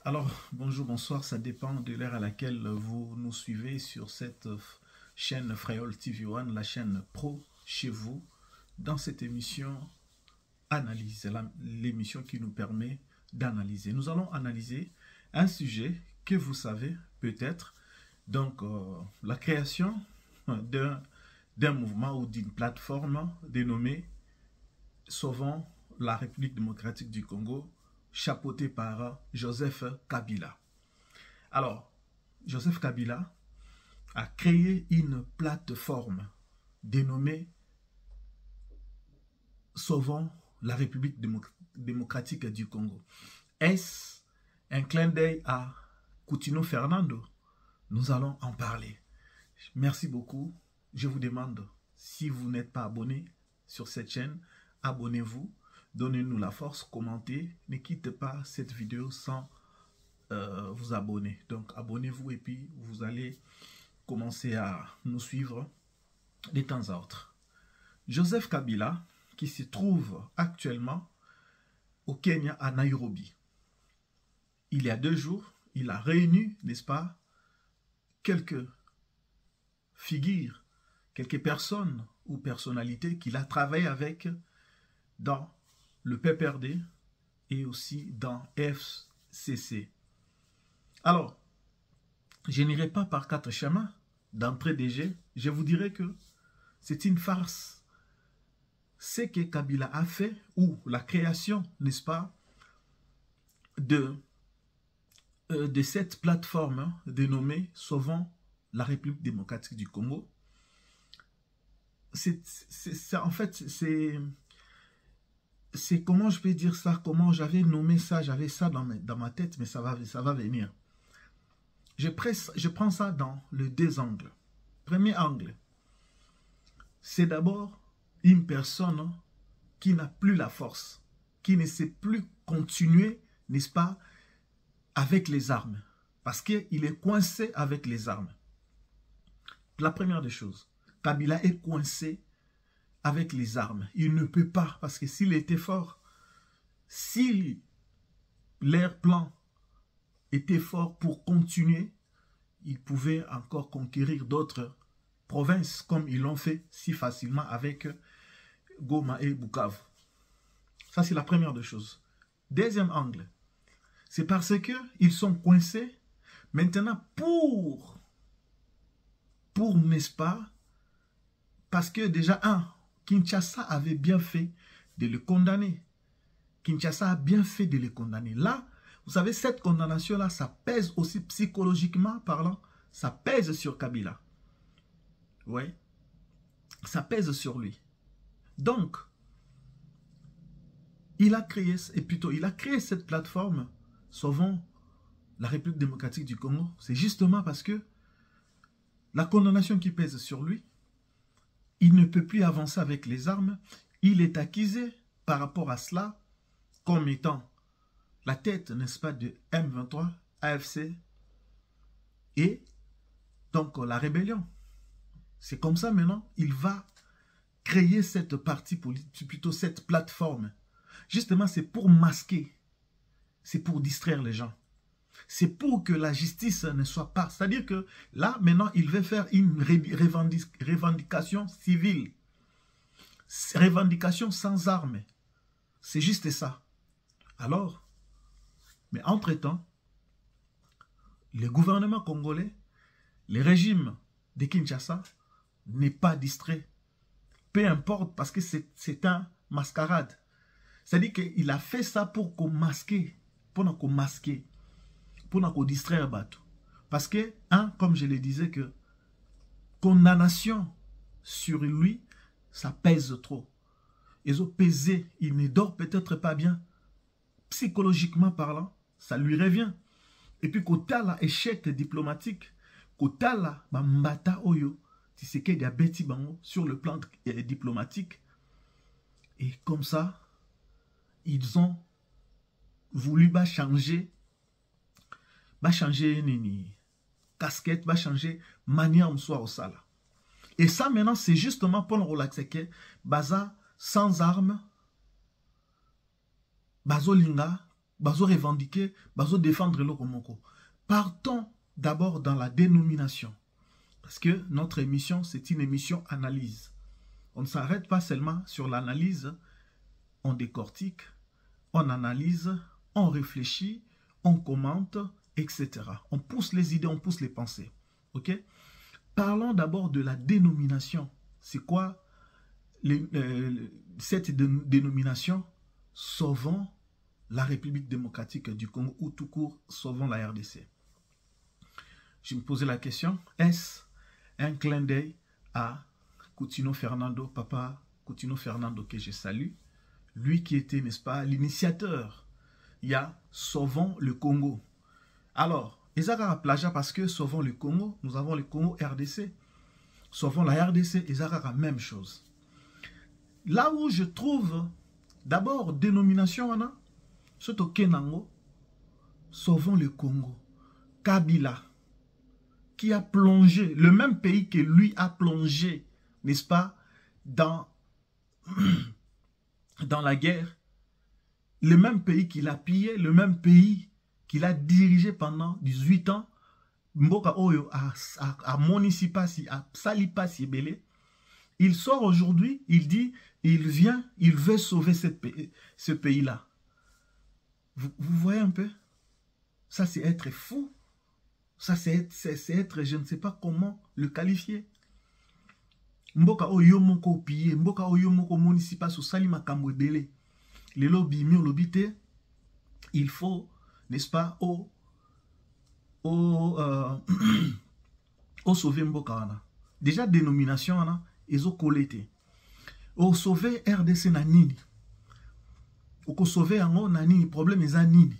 Alors, bonjour, bonsoir, ça dépend de l'heure à laquelle vous nous suivez sur cette chaîne Frayol TV One, la chaîne pro chez vous, dans cette émission Analyse, l'émission qui nous permet d'analyser. Nous allons analyser un sujet que vous savez peut-être, donc la création d'un mouvement ou d'une plateforme dénommée Sauvons la République démocratique du Congo, chapeauté par Joseph Kabila. Alors, Joseph Kabila a créé une plateforme dénommée Sauvons la République démocratique du Congo. Est-ce un clin d'œil à Coutinho Fernando? Nous allons en parler. Merci beaucoup. Je vous demande, si vous n'êtes pas abonné sur cette chaîne, abonnez-vous. Donnez-nous la force, commentez. Ne quittez pas cette vidéo sans vous abonner. Donc, abonnez-vous et puis vous allez commencer à nous suivre de temps à autre. Joseph Kabila, qui se trouve actuellement au Kenya, à Nairobi. Il y a 2 jours, il a réuni, n'est-ce pas, quelques figures, quelques personnes ou personnalités qu'il a travaillé avec dans le PPRD et aussi dans FCC. Alors, je n'irai pas par 4 chemins. D'entrée de jeu, je vous dirais que c'est une farce. Ce que Kabila a fait, ou la création, n'est-ce pas, de cette plateforme dénommée Sauvons la République démocratique du Congo, en fait, c'est comment je peux dire ça, comment j'avais nommé ça, j'avais ça dans ma tête, mais ça va venir. Je prends ça dans les 2 angles. Premier angle, c'est d'abord une personne qui n'a plus la force, qui ne sait plus continuer, n'est-ce pas, avec les armes, parce qu'il est coincé avec les armes. La première des choses, Kabila est coincé avec les armes. Il ne peut pas, parce que s'il était fort, si leur plan était fort pour continuer, il pouvait encore conquérir d'autres provinces, comme ils l'ont fait si facilement avec Goma et Bukavu. Ça, c'est la première des choses. Deuxième angle, c'est parce qu'ils sont coincés maintenant pour n'est-ce pas, parce que déjà, Kinshasa avait bien fait de le condamner. Kinshasa a bien fait de le condamner. Là, vous savez, cette condamnation-là, ça pèse aussi psychologiquement parlant, ça pèse sur Kabila. Oui, ça pèse sur lui. Donc, il a créé cette plateforme, Sauvons la République démocratique du Congo. C'est justement parce que la condamnation qui pèse sur lui, il ne peut plus avancer avec les armes. Il est accusé par rapport à cela comme étant la tête, n'est-ce pas, de M23, AFC et donc la rébellion. C'est comme ça maintenant, il va créer cette partie politique, plutôt cette plateforme. Justement, c'est pour masquer, c'est pour distraire les gens. C'est pour que la justice ne soit pas... C'est-à-dire que là, maintenant, il veut faire une revendication civile. Revendication sans armes. C'est juste ça. Alors, mais entre-temps, le gouvernement congolais, le régime de Kinshasa n'est pas distrait. Peu importe, parce que c'est un mascarade. C'est-à-dire qu'il a fait ça pour qu'on masque, pour distraire Batou. Parce que, comme je le disais, que condamnation sur lui, ça pèse trop. Ils ont pesé, il ne dort peut-être pas bien. Psychologiquement parlant, ça lui revient. Et puis, côté là, échec diplomatique, côté là, mbata oyo, c'est qu'il y a bêti bango sur le plan diplomatique. Et comme ça, ils ont voulu changer nini casquette, changer manière de soit au sala. Et ça maintenant c'est justement pour le relaxer que baza sans armes, bazolinga bazo revendiquer, bazo défendre le Komoko. Partons d'abord dans la dénomination. Parce que notre émission, c'est une émission analyse. On ne s'arrête pas seulement sur l'analyse, on décortique, on analyse, on réfléchit, on commente, etc. On pousse les idées, on pousse les pensées. Ok? Parlons d'abord de la dénomination. C'est quoi cette dénomination? Sauvons la République démocratique du Congo ou tout court, sauvons la RDC. Je me posais la question, est-ce un clin d'œil à Coutinho Fernando, papa Coutinho Fernando que je salue, lui qui était, n'est-ce pas, l'initiateur. Il y a Sauvons le Congo. Alors, Ezara plagia parce que Sauvons le Congo, nous avons le Congo RDC. Sauvons la RDC, Ezara même chose. Là où je trouve d'abord dénomination, c'est au Kenango, Sauvons le Congo. Kabila, qui a plongé, le même pays que lui a plongé, n'est-ce pas, dans la guerre, le même pays qu'il a pillé, le même pays qu'il a dirigé pendant 18 ans, Mboka Oyo à Monisipasi, à Salipasi Belé, il sort aujourd'hui, il dit, il vient, il veut sauver ce pays-là. Vous voyez un peu? Ça c'est être fou. Ça c'est être, je ne sais pas comment le qualifier. Mboka oyo moko pillé, mboka oyo moko municipa so salima kambo belé. Les lobby mi lobité, il faut, n'est-ce pas, sauver mboka wana. Déjà dénomination wana, ezo kolete. O sauver RDC na nini. O sauver yango na nini, problème eza nini.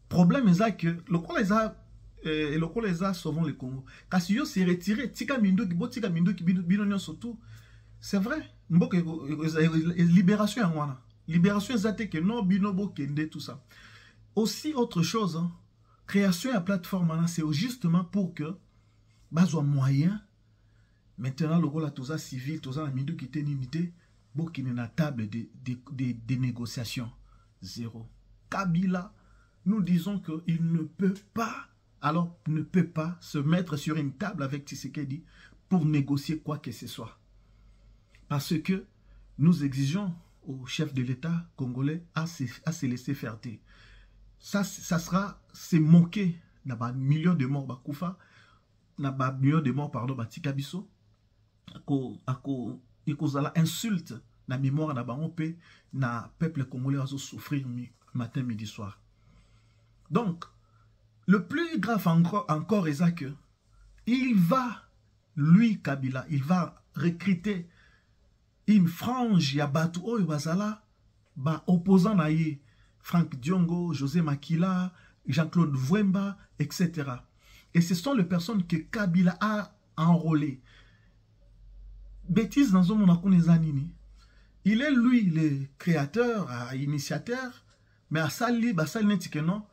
Problème eza que le quoi les a et le coup les a sauvons le Congo. Kasi yo s'est retiré, tika mindo ki botika mindo ki binonyo surtout. C'est vrai, mboka libération yangwana. Libération ezate que non binobo kende tout ça. Aussi autre chose, hein, création à plateforme c'est justement pour que bazwa moyen maintenant le rôle à tous civil, tous la mindo qui était unité, bokine na table de négociations. Zéro. Kabila, nous disons qu'il ne peut pas. Alors, ne peut pas se mettre sur une table avec Tshisekedi pour négocier quoi que ce soit. Parce que nous exigeons au chef de l'État congolais à se laisser faire. Ça sera se moquer dans millions de morts bakoufa, dans millions de morts pardon batikabiso, il cause la insulte na mémoire na bangope na peuple congolais a souffrir matin midi soir. Donc le plus grave encore est ça que il va, lui Kabila, il va recruter une frange ya batu oyo bazala ba opposant na ye Frank Diongo, José Makila, Jean-Claude Vwemba, etc. Et ce sont les personnes que Kabila a enrôlées. Bêtise dans un monde. Il est lui le créateur, initiateur, mais à Sali, Basali Netikenon,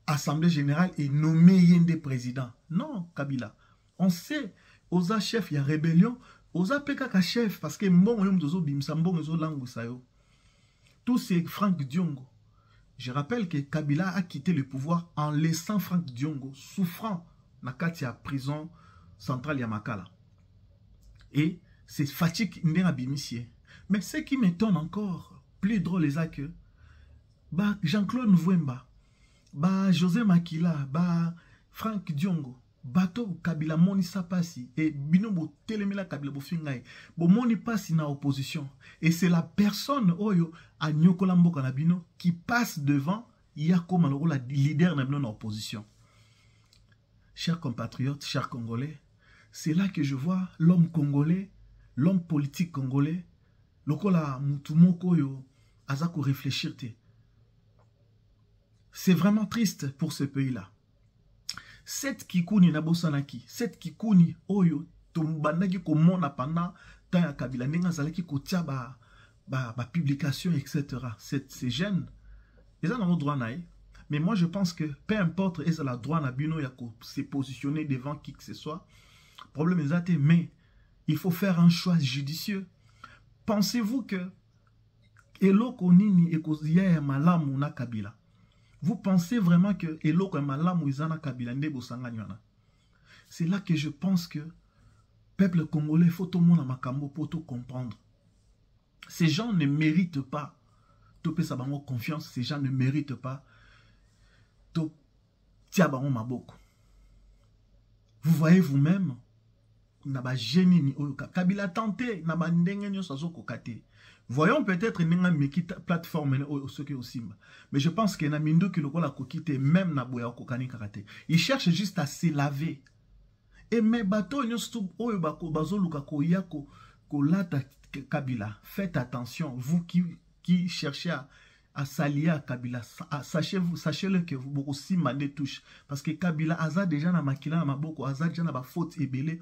Assemblée générale est nommé Yende président. Non, Kabila. On sait, aux chefs, il y a rébellion, aux PKK chef, parce que tout c'est Frank Diongo. Je rappelle que Kabila a quitté le pouvoir en laissant Frank Diongo souffrant dans la prison centrale Yamakala. Et c'est fatigue n'abimissier. Mais ce qui m'étonne encore, plus drôle est que Jean-Claude Vwemba, José Makila, Frank Diongo, Bato Kabila Moni Sapasi et Binobo Telemila Kabila Bofingaï, Moni Pasi na opposition. Et c'est la personne Oyo à Nyokolambo Kanabino qui passe devant Yako Maloro, la leader na opposition. Chers compatriotes, chers Congolais, c'est là que je vois l'homme congolais, l'homme politique congolais, Lokola Mutumoko Yo, Azako réfléchir. C'est vraiment triste pour ce pays-là. Cette kikuni nabosanaki, cette kikuni oyo tombandaki komona pendant temps ya Kabila nenga zalaki kotia ba publication etc. Ces jeunes, ils ont droit naï. Mais moi je pense que peu importe ils ont la droit na bino ya se positionner devant qui que ce soit. Problème est mais il faut faire un choix judicieux. Pensez-vous que eloko nini ekozia ya malamu na Kabila? Vous pensez vraiment que eloko ya malamu izana Kabila nde bosanga nyana? C'est là que je pense que peuple congolais faut tout le monde makambo pour tout comprendre. Ces gens ne méritent pas. Topé sa bango confiance, ces gens ne méritent pas. To tia bango maboko. Vous voyez vous-même, naba génie ni oyo Kabila tenté naba ndenge nyoso azoko kate. Voyons peut-être nenga meki plateforme oyo soki osimba. Mais je pense que na mindo ki lokola kokite même na boya kokani karate. Ils cherchent juste à se laver. Et mes bateaux nyoso oyo bako bazoluka ko yako ko lata Kabila. Faites attention, vous qui cherchez à s'allier à Kabila, sachez-le que vous aussi mandé touche. Parce que Kabila, Aza déjà na makila na maboko, Aza déjà na ba faute ebele.